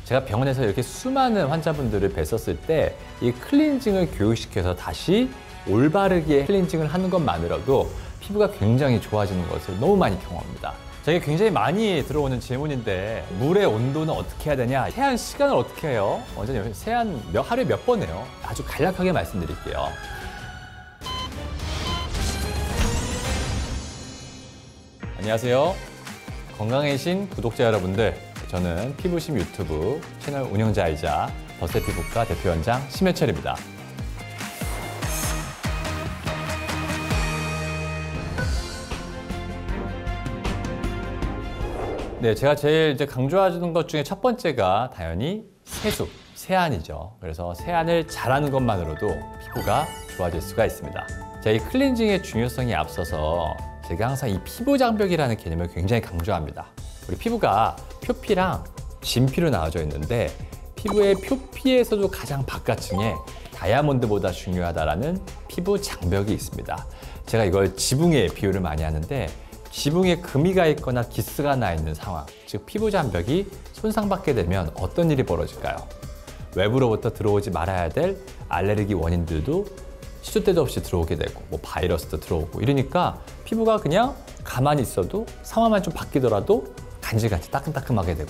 제가 병원에서 이렇게 수많은 환자분들을 뵀었을 때 이 클렌징을 교육시켜서 다시 올바르게 클렌징을 하는 것만으로도 피부가 굉장히 좋아지는 것을 너무 많이 경험합니다. 저게 굉장히 많이 들어오는 질문인데 물의 온도는 어떻게 해야 되냐? 세안 시간을 어떻게 해요? 원장님, 세안 하루에 몇 번 해요? 아주 간략하게 말씀드릴게요. 안녕하세요. 건강해진 구독자 여러분들, 저는 피부심 유튜브 채널 운영자이자 더세피부과 대표원장 심해철입니다. 네, 제가 제일 강조하는 것 중에 첫 번째가 당연히 세수, 세안이죠. 그래서 세안을 잘하는 것만으로도 피부가 좋아질 수가 있습니다. 제가 이 클렌징의 중요성에 앞서서 제가 항상 이 피부 장벽이라는 개념을 굉장히 강조합니다. 우리 피부가 표피랑 진피로 나눠져 있는데 피부의 표피에서도 가장 바깥층에 다이아몬드보다 중요하다는 피부 장벽이 있습니다. 제가 이걸 지붕에 비유를 많이 하는데 지붕에 금이가 있거나 기스가 나 있는 상황, 즉 피부 장벽이 손상받게 되면 어떤 일이 벌어질까요? 외부로부터 들어오지 말아야 될 알레르기 원인들도 시도 때도 없이 들어오게 되고 뭐 바이러스도 들어오고 이러니까 피부가 그냥 가만히 있어도 상황만 좀 바뀌더라도 간질간질 따끔따끔하게 되고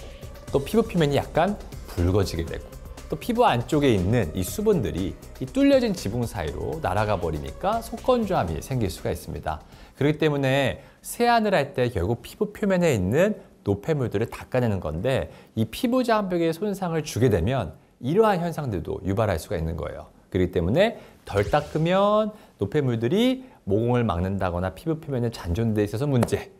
또 피부 표면이 약간 붉어지게 되고 또 피부 안쪽에 있는 이 수분들이 이 뚫려진 지붕 사이로 날아가 버리니까 속건조함이 생길 수가 있습니다. 그렇기 때문에 세안을 할 때 결국 피부 표면에 있는 노폐물들을 닦아내는 건데 이 피부 장벽에 손상을 주게 되면 이러한 현상들도 유발할 수가 있는 거예요. 그렇기 때문에 덜 닦으면 노폐물들이 모공을 막는다거나 피부 표면에 잔존돼 있어서 문제,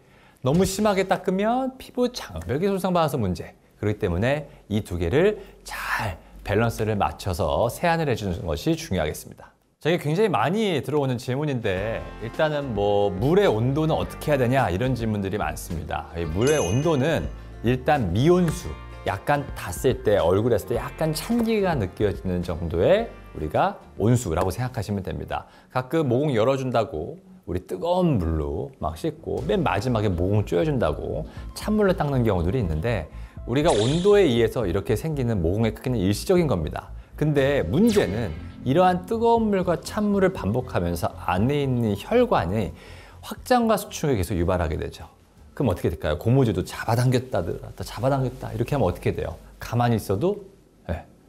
너무 심하게 닦으면 피부 장벽이 손상받아서 문제. 그렇기 때문에 이 두 개를 잘 밸런스를 맞춰서 세안을 해주는 것이 중요하겠습니다. 저게 굉장히 많이 들어오는 질문인데 일단은 뭐 물의 온도는 어떻게 해야 되냐 이런 질문들이 많습니다. 물의 온도는 일단 미온수, 약간 닿았을 때 얼굴에 했을 때 약간 찬기가 느껴지는 정도의 우리가 온수라고 생각하시면 됩니다. 가끔 모공 열어준다고 우리 뜨거운 물로 막 씻고 맨 마지막에 모공 조여준다고 찬물로 닦는 경우들이 있는데 우리가 온도에 의해서 이렇게 생기는 모공의 크기는 일시적인 겁니다. 근데 문제는 이러한 뜨거운 물과 찬물을 반복하면서 안에 있는 혈관이 확장과 수축을 계속 유발하게 되죠. 그럼 어떻게 될까요? 고무줄도 잡아당겼다 늘어났다 잡아당겼다 이렇게 하면 어떻게 돼요? 가만히 있어도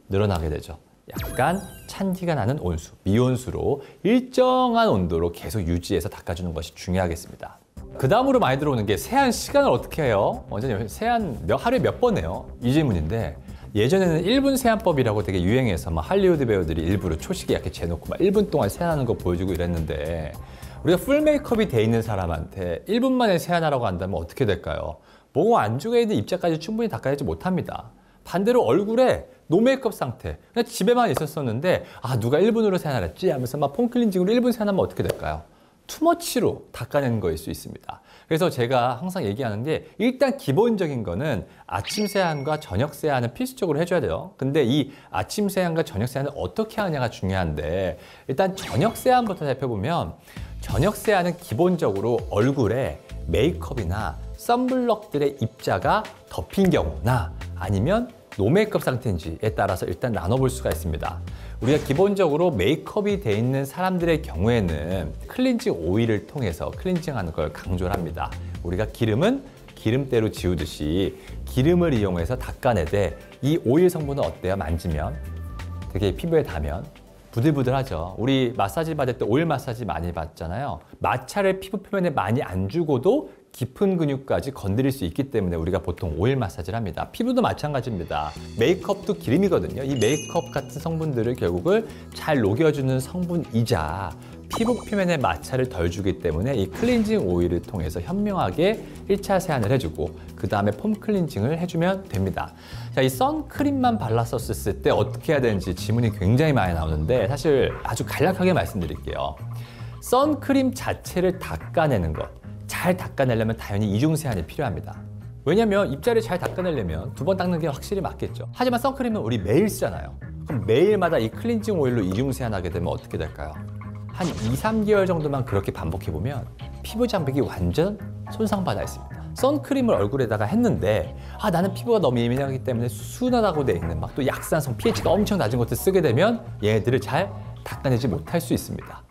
늘어나게 되죠. 약간 찬기가 나는 온수, 미온수로 일정한 온도로 계속 유지해서 닦아주는 것이 중요하겠습니다. 그 다음으로 많이 들어오는 게 세안 시간을 어떻게 해요? 원장님, 세안 하루에 몇 번 해요? 이 질문인데 예전에는 1분 세안법이라고 되게 유행해서 막 할리우드 배우들이 일부러 초식에 이렇게 재놓고 막 1분 동안 세안하는 거 보여주고 이랬는데 우리가 풀 메이크업이 돼 있는 사람한테 1분 만에 세안하라고 한다면 어떻게 될까요? 모공 안쪽에 있는 입자까지 충분히 닦아내지 못합니다. 반대로 얼굴에 노 메이크업 상태, 그냥 집에만 있었었는데 누가 1분으로 세안하랬지 하면서 막 폼클렌징으로 1분 세안하면 어떻게 될까요? 투머치로 닦아내는 거일 수 있습니다. 그래서 제가 항상 얘기하는 게 일단 기본적인 거는 아침 세안과 저녁 세안은 필수적으로 해줘야 돼요. 근데 이 아침 세안과 저녁 세안을 어떻게 하느냐가 중요한데 일단 저녁 세안부터 살펴보면 저녁 세안은 기본적으로 얼굴에 메이크업이나 선블럭들의 입자가 덮인 경우나 아니면 노 메이크업 상태인지에 따라서 일단 나눠볼 수가 있습니다. 우리가 기본적으로 메이크업이 돼 있는 사람들의 경우에는 클렌징 오일을 통해서 클렌징하는 걸 강조를 합니다. 우리가 기름은 기름때로 지우듯이 기름을 이용해서 닦아내되 이 오일 성분은 어때요? 만지면 되게 피부에 닿으면 부들부들하죠. 우리 마사지 받을 때 오일 마사지 많이 받잖아요. 마찰을 피부 표면에 많이 안 주고도 깊은 근육까지 건드릴 수 있기 때문에 우리가 보통 오일 마사지를 합니다. 피부도 마찬가지입니다. 메이크업도 기름이거든요. 이 메이크업 같은 성분들을 결국을 잘 녹여주는 성분이자 피부 표면에 마찰을 덜 주기 때문에 이 클렌징 오일을 통해서 현명하게 1차 세안을 해주고 그 다음에 폼 클렌징을 해주면 됩니다. 자, 이 선크림만 발랐었을 때 어떻게 해야 되는지 질문이 굉장히 많이 나오는데 사실 아주 간략하게 말씀드릴게요. 선크림 자체를 닦아내는 것, 잘 닦아내려면 당연히 이중 세안이 필요합니다. 왜냐면 입자를 잘 닦아내려면 2번 닦는 게 확실히 맞겠죠. 하지만 선크림은 우리 매일 쓰잖아요. 그럼 매일마다 이 클렌징 오일로 이중 세안하게 되면 어떻게 될까요? 한 2, 3개월 정도만 그렇게 반복해보면 피부 장벽이 완전 손상받아 있습니다. 선크림을 얼굴에다가 했는데 나는 피부가 너무 예민하기 때문에 수순하다고 돼 있는 막 또 약산성 pH가 엄청 낮은 것들 쓰게 되면 얘들을 잘 닦아내지 못할 수 있습니다.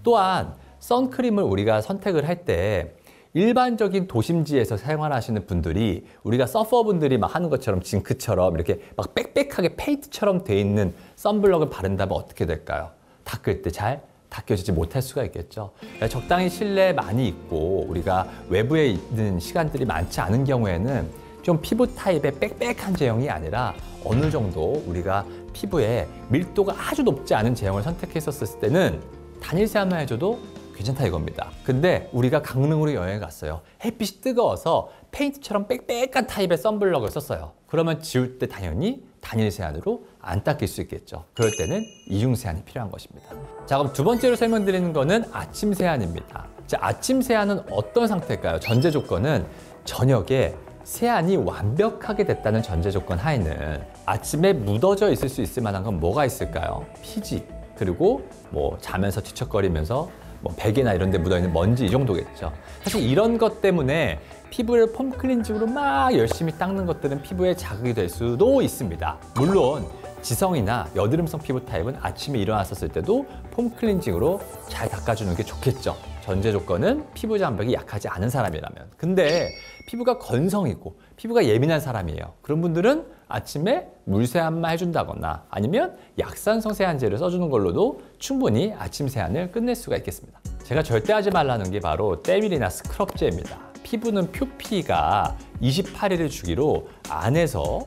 또한 선크림을 우리가 선택을 할 때 일반적인 도심지에서 생활하시는 분들이 우리가 서퍼분들이 막 하는 것처럼 징크처럼 이렇게 막 빽빽하게 페인트처럼 돼 있는 선블럭을 바른다면 어떻게 될까요? 닦을 때 잘 닦여지지 못할 수가 있겠죠. 적당히 실내에 많이 있고 우리가 외부에 있는 시간들이 많지 않은 경우에는 좀 피부 타입의 빽빽한 제형이 아니라 어느 정도 우리가 피부에 밀도가 아주 높지 않은 제형을 선택했었을 때는 단일 세안만 해줘도 괜찮다 이겁니다. 근데 우리가 강릉으로 여행을 갔어요. 햇빛이 뜨거워서 페인트처럼 빽빽한 타입의 선블럭을 썼어요. 그러면 지울 때 당연히 단일 세안으로 안 닦일 수 있겠죠. 그럴 때는 이중 세안이 필요한 것입니다. 자, 그럼 두 번째로 설명드리는 거는 아침 세안입니다. 자, 아침 세안은 어떤 상태일까요? 전제 조건은 저녁에 세안이 완벽하게 됐다는 전제 조건 하에는 아침에 묻어져 있을 수 있을 만한 건 뭐가 있을까요? 피지, 그리고 뭐 자면서 뒤척거리면서 뭐 베개나 이런 데 묻어있는 먼지 이 정도겠죠. 사실 이런 것 때문에 피부를 폼 클렌징으로 막 열심히 닦는 것들은 피부에 자극이 될 수도 있습니다. 물론 지성이나 여드름성 피부 타입은 아침에 일어났었을 때도 폼 클렌징으로 잘 닦아주는 게 좋겠죠. 전제 조건은 피부 장벽이 약하지 않은 사람이라면. 근데 피부가 건성이고 피부가 예민한 사람이에요. 그런 분들은 아침에 물 세안만 해준다거나 아니면 약산성 세안제를 써주는 걸로도 충분히 아침 세안을 끝낼 수가 있겠습니다. 제가 절대 하지 말라는 게 바로 때밀이나 스크럽제입니다. 피부는 표피가 28일을 주기로 안에서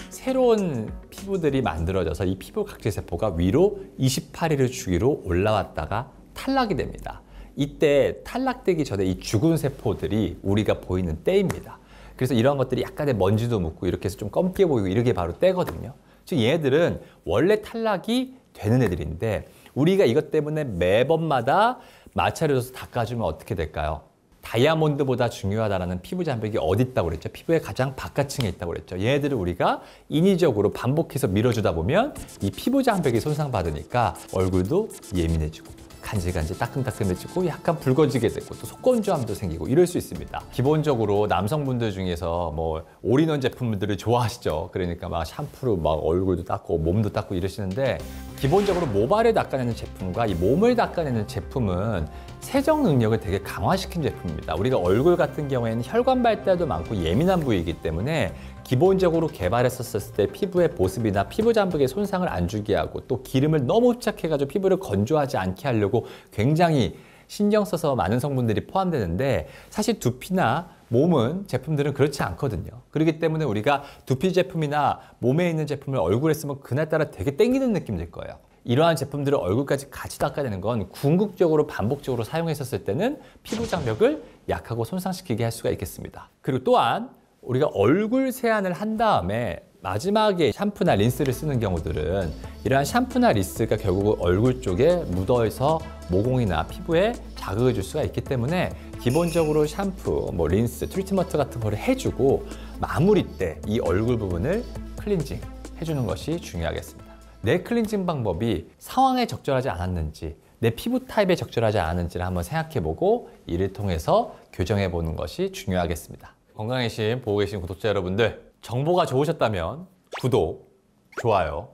새로운 피부들이 만들어져서 이 피부 각질세포가 위로 28일을 주기로 올라왔다가 탈락이 됩니다. 이때 탈락되기 전에 이 죽은 세포들이 우리가 보이는 때입니다. 그래서 이런 것들이 약간의 먼지도 묻고 이렇게 해서 좀 검게 보이고 이렇게 바로 때거든요. 즉 얘들은 원래 탈락이 되는 애들인데 우리가 이것 때문에 매번마다 마찰을 줘서 닦아주면 어떻게 될까요? 다이아몬드보다 중요하다는 피부 장벽이 어디 있다고 그랬죠? 피부의 가장 바깥층에 있다고 그랬죠. 얘들을 우리가 인위적으로 반복해서 밀어주다 보면 이 피부 장벽이 손상받으니까 얼굴도 예민해지고 간질간질 따끔따끔해지고 약간 붉어지게 되고 또 속건조함도 생기고 이럴 수 있습니다. 기본적으로 남성분들 중에서 뭐 올인원 제품들을 좋아하시죠. 그러니까 막 샴푸로 막 얼굴도 닦고 몸도 닦고 이러시는데 기본적으로 모발을 닦아내는 제품과 이 몸을 닦아내는 제품은 세정 능력을 되게 강화시킨 제품입니다. 우리가 얼굴 같은 경우에는 혈관 발달도 많고 예민한 부위이기 때문에 기본적으로 개발했었을 때 피부의 보습이나 피부 장벽에 손상을 안 주게 하고 또 기름을 너무 흡착해가지고 피부를 건조하지 않게 하려고 굉장히 신경 써서 많은 성분들이 포함되는데 사실 두피나 몸은 제품들은 그렇지 않거든요. 그렇기 때문에 우리가 두피 제품이나 몸에 있는 제품을 얼굴에 쓰면 그날따라 되게 땡기는 느낌 들 거예요. 이러한 제품들을 얼굴까지 같이 닦아내는 건 궁극적으로 반복적으로 사용했었을 때는 피부 장벽을 약하고 손상시키게 할 수가 있겠습니다. 그리고 또한 우리가 얼굴 세안을 한 다음에 마지막에 샴푸나 린스를 쓰는 경우들은 이러한 샴푸나 린스가 결국 얼굴 쪽에 묻어서 모공이나 피부에 자극을 줄 수가 있기 때문에 기본적으로 샴푸, 뭐 린스, 트리트먼트 같은 거를 해주고 마무리 때 이 얼굴 부분을 클렌징 해주는 것이 중요하겠습니다. 내 클렌징 방법이 상황에 적절하지 않았는지 내 피부 타입에 적절하지 않았는지를 한번 생각해보고 이를 통해서 교정해보는 것이 중요하겠습니다. 건강해심 보고 계신 구독자 여러분들 정보가 좋으셨다면 구독, 좋아요,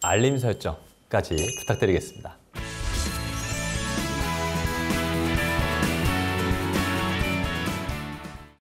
알림 설정까지 부탁드리겠습니다.